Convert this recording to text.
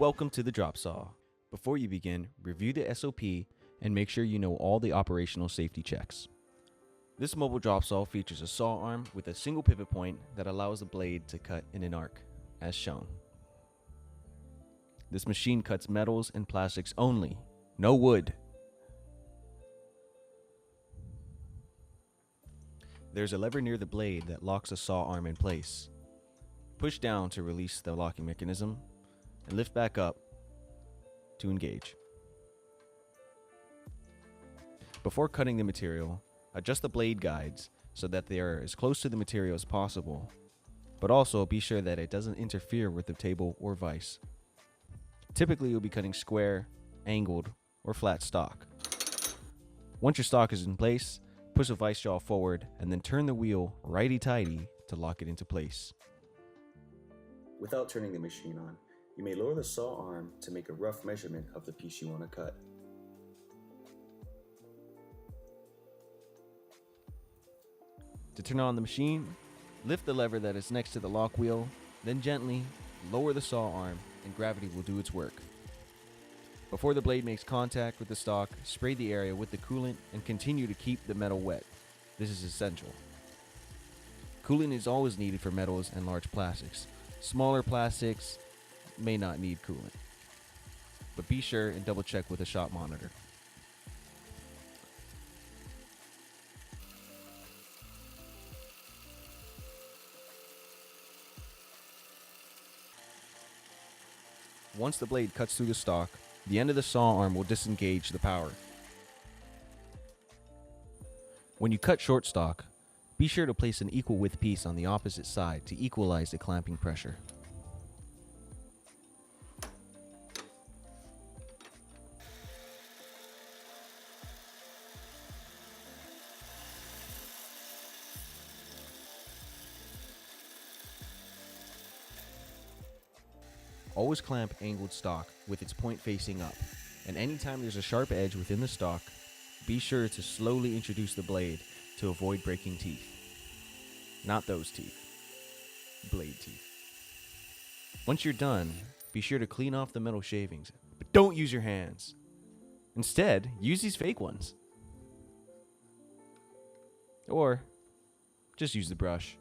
Welcome to the Drop Saw. Before you begin, review the SOP and make sure you know all the operational safety checks. This mobile drop saw features a saw arm with a single pivot point that allows the blade to cut in an arc, as shown. This machine cuts metals and plastics only, no wood. There's a lever near the blade that locks the saw arm in place. Push down to release the locking mechanism and lift back up to engage. Before cutting the material, adjust the blade guides so that they are as close to the material as possible, but also be sure that it doesn't interfere with the table or vise. Typically, you'll be cutting square, angled, or flat stock. Once your stock is in place, push the vise jaw forward and then turn the wheel righty-tighty to lock it into place. Without turning the machine on, you may lower the saw arm to make a rough measurement of the piece you want to cut. To turn on the machine, lift the lever that is next to the lock wheel, then gently lower the saw arm and gravity will do its work. Before the blade makes contact with the stock, spray the area with the coolant and continue to keep the metal wet. This is essential. Coolant is always needed for metals and large plastics. Smaller plastics may not need coolant, but be sure and double check with a shop monitor. Once the blade cuts through the stock, the end of the saw arm will disengage the power. When you cut short stock, be sure to place an equal width piece on the opposite side to equalize the clamping pressure. Always clamp angled stock with its point facing up, and anytime there's a sharp edge within the stock, be sure to slowly introduce the blade to avoid breaking teeth. Not those teeth. Blade teeth. Once you're done, be sure to clean off the metal shavings, but don't use your hands. Instead, use these fake ones. Or just use the brush.